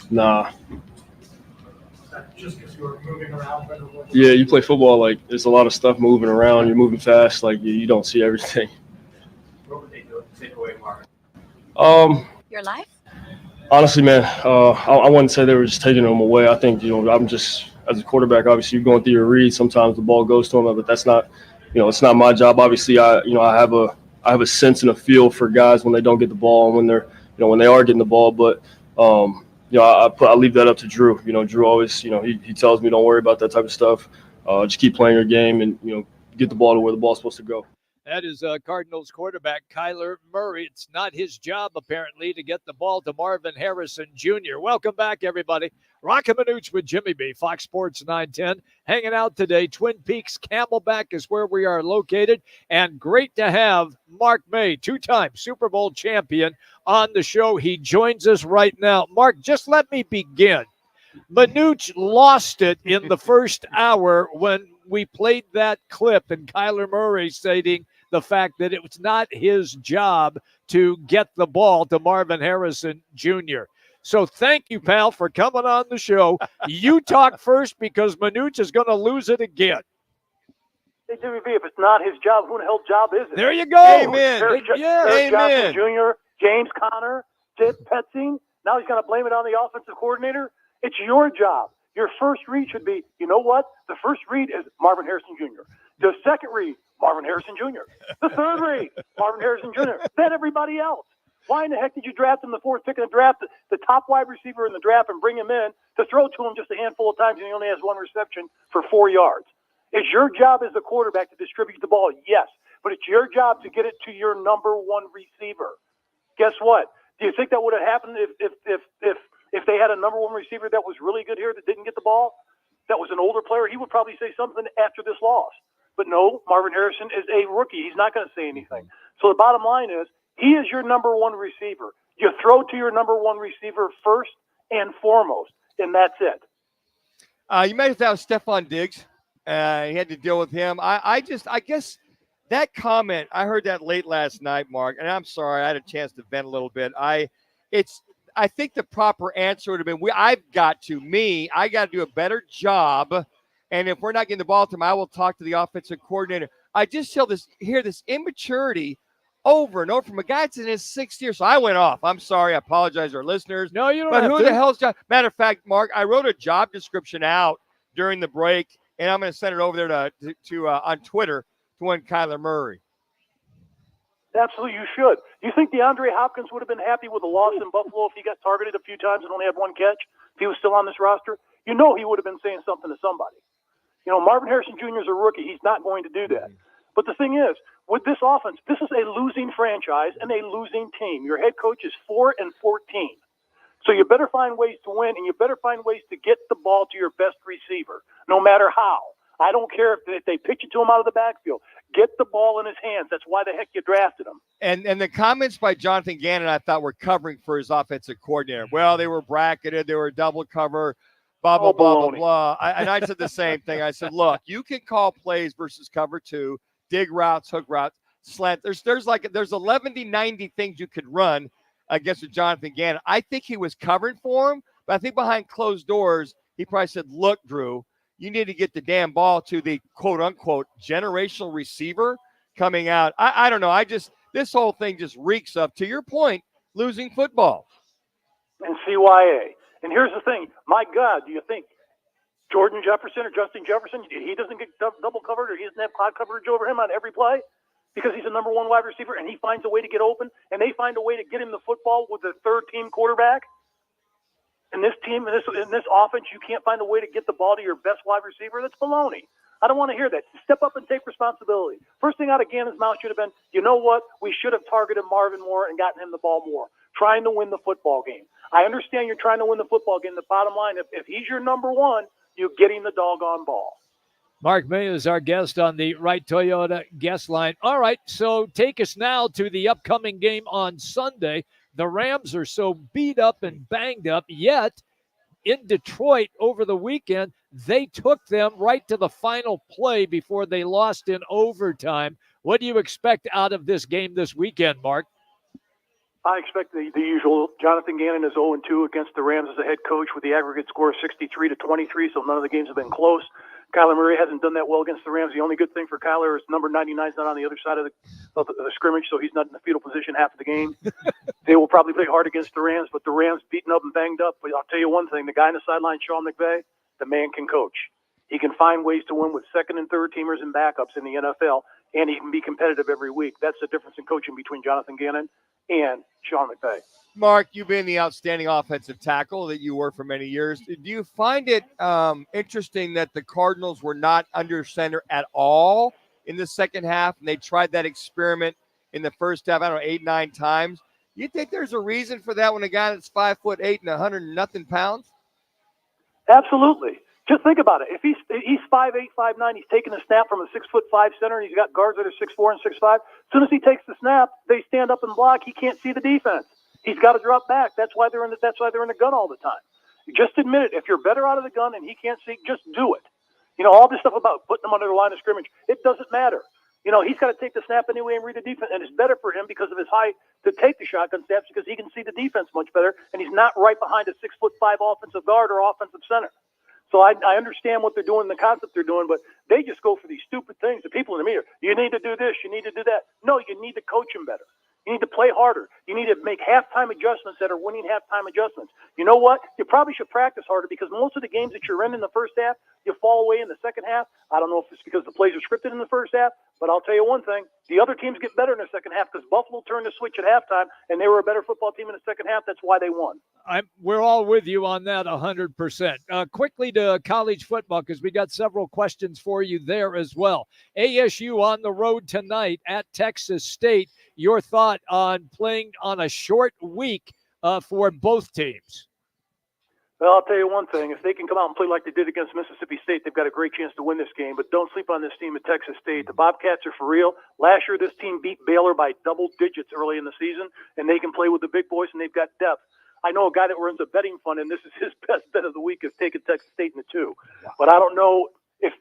Nah. Just because you were moving around. Yeah, you play football, like, there's a lot of stuff moving around. You're moving fast. Like, you don't see everything. What would they do to take away Marvin? Um, Your life? Honestly, man, I wouldn't say they were just taking them away. I think, I'm just, as a quarterback, obviously you're going through your reads. Sometimes the ball goes to him, but that's not, it's not my job. Obviously, I have a sense and a feel for guys when they don't get the ball and when they're, when they are getting the ball. But, I leave that up to Drew. Drew always, he tells me don't worry about that type of stuff. Just keep playing your game and, get the ball to where the ball's supposed to go. That is Cardinals quarterback Kyler Murray. It's not his job, apparently, to get the ball to Marvin Harrison Jr. Welcome back, everybody. Rockin' Minuch with Jimmy B, Fox Sports 910. Hanging out today. Twin Peaks Camelback is where we are located. And great to have Mark May, two-time Super Bowl champion, on the show. He joins us right now. Mark, just let me begin. Minuch lost it in the first hour when we played that clip and Kyler Murray stating the fact that it was not his job to get the ball to Marvin Harrison Jr. So thank you, pal, for coming on the show. You talk first because Minuch is going to lose it again. Hey, Jimmy B, if it's not his job, who the hell's job is it? There you go. Amen. Harris Johnson Jr., James Conner, Sid Petzing. Now he's going to blame it on the offensive coordinator. It's your job. Your first read should be, you know what? The first read is Marvin Harrison Jr. The second read, Marvin Harrison Jr. The third read, Marvin Harrison Jr. Then everybody else. Why in the heck did you draft him the fourth pick in the draft, the top wide receiver in the draft, and bring him in to throw to him just a handful of times and he only has one reception for 4 yards? It's your job as a quarterback to distribute the ball, yes, but it's your job to get it to your number one receiver. Guess what? Do you think that would have happened if they had a number one receiver that was really good here that didn't get the ball, that was an older player? He would probably say something after this loss. But no, Marvin Harrison is a rookie. He's not going to say anything. So the bottom line is, he is your number one receiver. You throw to your number one receiver first and foremost, and that's it. You might have to have Stephon Diggs. He had to deal with him. I guess that comment, I heard that late last night, Mark, and I'm sorry, I had a chance to vent a little bit. I think the proper answer would have been, I got to do a better job, and if we're not getting the ball to him, I will talk to the offensive coordinator. I just hear this immaturity over and over from a guy that's in his sixth year. So I went off. I'm sorry. I apologize to our listeners. No, you don't But have who to. the hell's job? Matter of fact, Mark, I wrote a job description out during the break, and I'm going to send it over there to on Twitter to one Kyler Murray. Absolutely, you should. Do you think DeAndre Hopkins would have been happy with a loss in Buffalo if he got targeted a few times and only had one catch? If he was still on this roster? You know he would have been saying something to somebody. Marvin Harrison Jr. is a rookie. He's not going to do that. But the thing is, with this offense, this is a losing franchise and a losing team. Your head coach is 4-14. So you better find ways to win, and you better find ways to get the ball to your best receiver, no matter how. I don't care if they pitch it to him out of the backfield. Get the ball in his hands. That's why the heck you drafted him. And the comments by Jonathan Gannon, I thought, were covering for his offensive coordinator. Well, they were bracketed. They were double cover, blah, blah, blah, blah, blah. And I said the same thing. I said, look, you can call plays versus cover two, dig routes, hook routes, slant. There's 11 to 90 things you could run against Jonathan Gannon. I think he was covering for him, but I think behind closed doors, he probably said, look, Drew, you need to get the damn ball to the quote-unquote generational receiver coming out. I don't know. This whole thing just reeks of, to your point, losing football. And CYA. And here's the thing. My God, do you think Jordan Jefferson or Justin Jefferson, he doesn't get double covered or he doesn't have cloud coverage over him on every play? Because he's a number one wide receiver and he finds a way to get open and they find a way to get him the football with the third-team quarterback? In this team, in this offense, you can't find a way to get the ball to your best wide receiver? That's baloney. I don't want to hear that. Step up and take responsibility. First thing out of Gannon's mouth should have been, you know what? We should have targeted Marvin more and gotten him the ball more, trying to win the football game. I understand you're trying to win the football game. The bottom line, if he's your number one, you're getting the doggone ball. Mark May is our guest on the Right Toyota guest line. All right, so take us now to the upcoming game on Sunday. The Rams are so beat up and banged up, yet in Detroit over the weekend, they took them right to the final play before they lost in overtime. What do you expect out of this game this weekend, Mark? I expect the usual. Jonathan Gannon is 0-2 against the Rams as a head coach with the aggregate score of 63-23, so none of the games have been close. Kyler Murray hasn't done that well against the Rams. The only good thing for Kyler is number 99 is not on the other side of the scrimmage, so he's not in the fetal position half of the game. They will probably play hard against the Rams, but the Rams beaten up and banged up. But I'll tell you one thing, the guy on the sideline, Sean McVay, the man can coach. He can find ways to win with second and third teamers and backups in the NFL, and he can be competitive every week. That's the difference in coaching between Jonathan Gannon and Sean McVay. Mark, you've been the outstanding offensive tackle that you were for many years. Do you find it interesting that the Cardinals were not under center at all in the second half, and they tried that experiment in the first half, 8, 9 times? You think there's a reason for that when a guy that's 5'8" and 100 and nothing pounds? Absolutely. Just think about it. If he's 5'8", 5'9", he's taking a snap from a 6'5" center, and he's got guards that are 6'4" and 6'5". As soon as he takes the snap, they stand up and block. He can't see the defense. He's got to drop back. That's why they're in the gun all the time. Just admit it. If you're better out of the gun and he can't see, just do it. All this stuff about putting him under the line of scrimmage, it doesn't matter. He's got to take the snap anyway and read the defense, and it's better for him because of his height to take the shotgun snaps because he can see the defense much better, and he's not right behind a 6'5" offensive guard or offensive center. So I understand what they're doing, the concept they're doing, but they just go for these stupid things. The people in the media, you need to do this, you need to do that. No, you need to coach him better. You need to play harder. You need to make halftime adjustments that are winning halftime adjustments. You know what? You probably should practice harder because most of the games that you're in the first half, you fall away in the second half. I don't know if it's because the plays are scripted in the first half, but I'll tell you one thing. The other teams get better in the second half because Buffalo turned the switch at halftime, and they were a better football team in the second half. That's why they won. We're all with you on that 100%. Quickly to college football because we got several questions for you there as well. ASU on the road tonight at Texas State. Your thought on playing on a short week for both teams? Well, I'll tell you one thing. If they can come out and play like they did against Mississippi State, they've got a great chance to win this game. But don't sleep on this team at Texas State. The Bobcats are for real. Last year, this team beat Baylor by double digits early in the season, and they can play with the big boys, and they've got depth. I know a guy that runs a betting fund, and this is his best bet of the week is taking Texas State in the 2. But I don't know if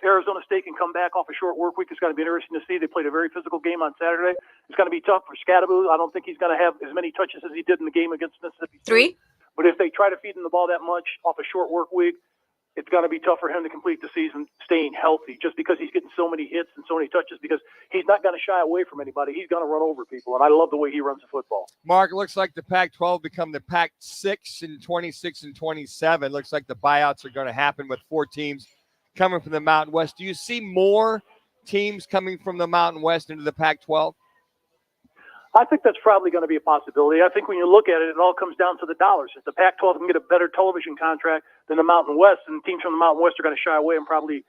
Arizona State can come back off a short work week. It's going to be interesting to see. They played a very physical game on Saturday. It's going to be tough for Scadaboo. I don't think he's going to have as many touches as he did in the game against Mississippi State. 3. But if they try to feed him the ball that much off a short work week, it's going to be tough for him to complete the season staying healthy just because he's getting so many hits and so many touches because he's not going to shy away from anybody. He's going to run over people, and I love the way he runs the football. Mark, it looks like the Pac-12 become the Pac-6 in 26 and 27. Looks like the buyouts are going to happen with 4 teams coming from the Mountain West. Do you see more teams coming from the Mountain West into the Pac-12? I think that's probably going to be a possibility. I think when you look at it, it all comes down to the dollars. If the Pac-12 can get a better television contract than the Mountain West, and teams from the Mountain West are going to shy away and probably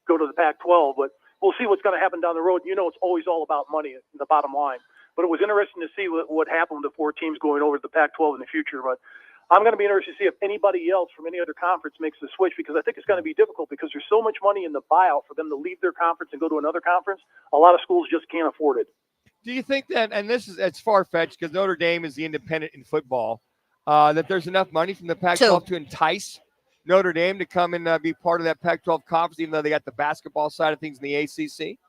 go to the Pac-12. But we'll see what's going to happen down the road. It's always all about money, the bottom line. But it was interesting to see what happened with the 4 teams going over to the Pac-12 in the future. But I'm going to be interested to see if anybody else from any other conference makes the switch because I think it's going to be difficult because there's so much money in the buyout for them to leave their conference and go to another conference. A lot of schools just can't afford it. Do you think that, and it's far-fetched because Notre Dame is the independent in football, that there's enough money from the Pac-12 to entice Notre Dame to come and be part of that Pac-12 conference, even though they got the basketball side of things in the ACC?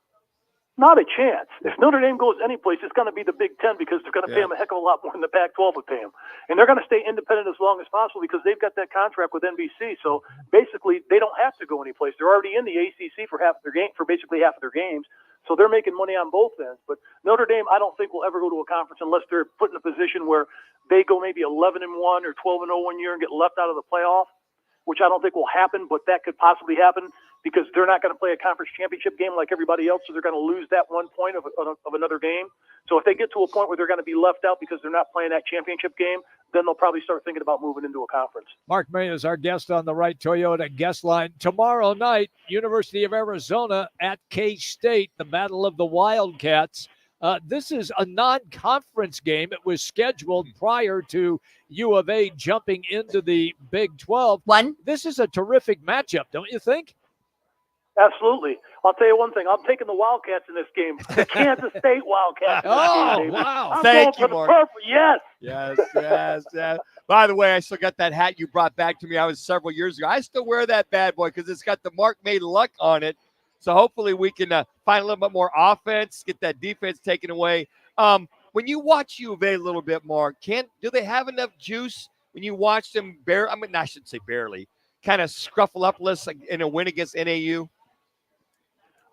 Not a chance. If Notre Dame goes anyplace, it's going to be the Big Ten because they're going to pay them a heck of a lot more than the Pac-12 would pay them. And they're going to stay independent as long as possible because they've got that contract with NBC. So basically, they don't have to go anyplace. They're already in the ACC for basically half of their games. So they're making money on both ends. But Notre Dame, I don't think will ever go to a conference unless they're put in a position where they go maybe 11-1 or 12-0 one year and get left out of the playoff, which I don't think will happen, but that could possibly happen because they're not going to play a conference championship game like everybody else, so they're going to lose that 1 point of another game. So if they get to a point where they're going to be left out because they're not playing that championship game, then they'll probably start thinking about moving into a conference. Mark May is our guest on the Right Toyota guest line. Tomorrow night, University of Arizona at K-State, the Battle of the Wildcats. This is a non-conference game. It was scheduled prior to U of A jumping into the Big 12. This is a terrific matchup, don't you think? Absolutely. I'll tell you one thing. I'm taking the Wildcats in this game. The Kansas State Wildcats. Wow. Thank you, Mark. Yes. Yes. By the way, I still got that hat you brought back to me. I was several years ago. I still wear that bad boy because it's got the Mark May luck on it. So hopefully we can find a little bit more offense, get that defense taken away. When you watch U of A a little bit more, do they have enough juice when you watch them I shouldn't say barely, kind of scruffle up lists in a win against NAU?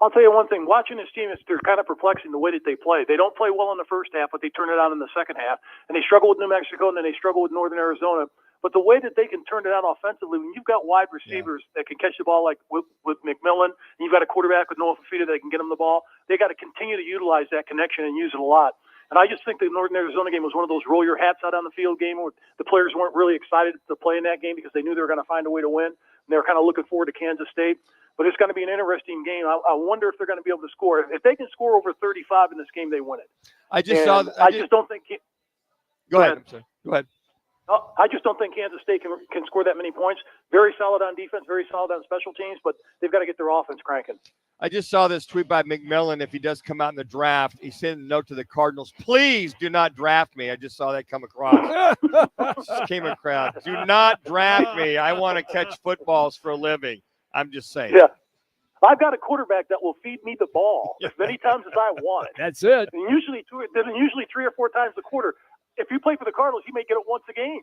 I'll tell you one thing. Watching this team, they're kind of perplexing the way that they play. They don't play well in the first half, but they turn it on in the second half. And they struggle with New Mexico, and then they struggle with Northern Arizona. But the way that they can turn it on offensively, when you've got wide receivers that can catch the ball like with McMillan, and you've got a quarterback with Noah Fafita that can get them the ball, they got to continue to utilize that connection and use it a lot. And I just think the Northern Arizona game was one of those roll your hats out on the field game where the players weren't really excited to play in that game because they knew they were going to find a way to win. And they were kind of looking forward to Kansas State. But it's going to be an interesting game. I wonder if they're going to be able to score. If they can score over 35 in this game, they win it. I just don't think. Go ahead. I'm sorry. Go ahead. I just don't think Kansas State can score that many points. Very solid on defense, very solid on special teams, but they've got to get their offense cranking. I just saw this tweet by McMillan. If he does come out in the draft, he sent a note to the Cardinals. Please do not draft me. I just saw that come across. Came across. Do not draft me. I want to catch footballs for a living. I'm just saying. Yeah. I've got a quarterback that will feed me the ball as many times as I want it. That's it. And usually 3 or 4 times a quarter. If you play for the Cardinals, you may get it once a game.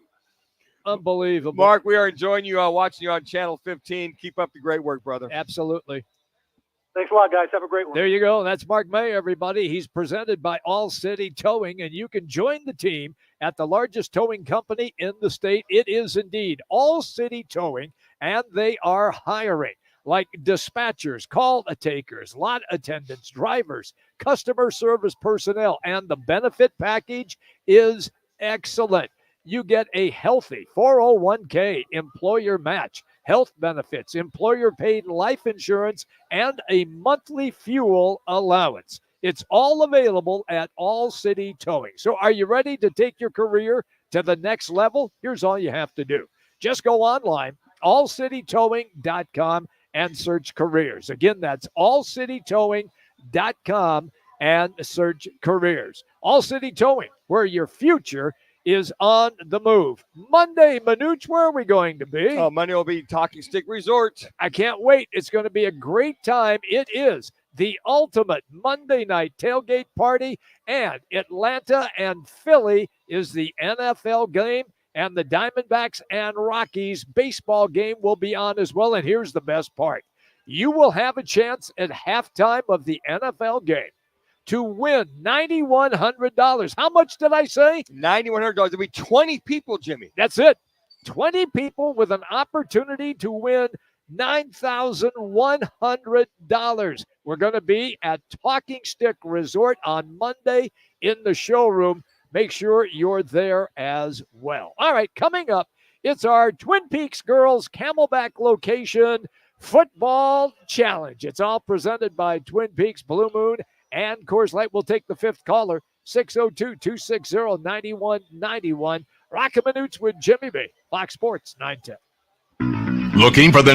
Unbelievable. Mark, we are enjoying you watching you on Channel 15. Keep up the great work, brother. Absolutely. Thanks a lot, guys. Have a great one. There you go. That's Mark May, everybody. He's presented by All City Towing, and you can join the team at the largest towing company in the state. It is indeed All City Towing, and they are hiring like dispatchers, call takers, lot attendants, drivers, customer service personnel, and the benefit package is excellent. You get a healthy 401k employer match, health benefits, employer-paid life insurance, and a monthly fuel allowance. It's all available at All City Towing. So are you ready to take your career to the next level? Here's all you have to do. Just go online, allcitytowing.com, and search careers. Again, that's allcitytowing.com and search careers. All City Towing, where your future is on the move. Monday, Manuch, where are we going to be? Oh, Monday will be Talking Stick Resort. I can't wait. It's going to be a great time. It is the ultimate Monday night tailgate party, and Atlanta and Philly is the NFL game, and the Diamondbacks and Rockies baseball game will be on as well. And here's the best part. You will have a chance at halftime of the NFL game to win $9,100. How much did I say? $9,100. There'll be 20 people, Jimmy. That's it. 20 people with an opportunity to win $9,100. We're going to be at Talking Stick Resort on Monday in the showroom. Make sure you're there as well. All right, coming up, it's our Twin Peaks Girls Camelback Location Football Challenge. It's all presented by Twin Peaks Blue Moon and Coors Light. We'll take the fifth caller, 602-260-9191. Rock 'em and Oots with Jimmy B. Fox Sports 910. Looking for the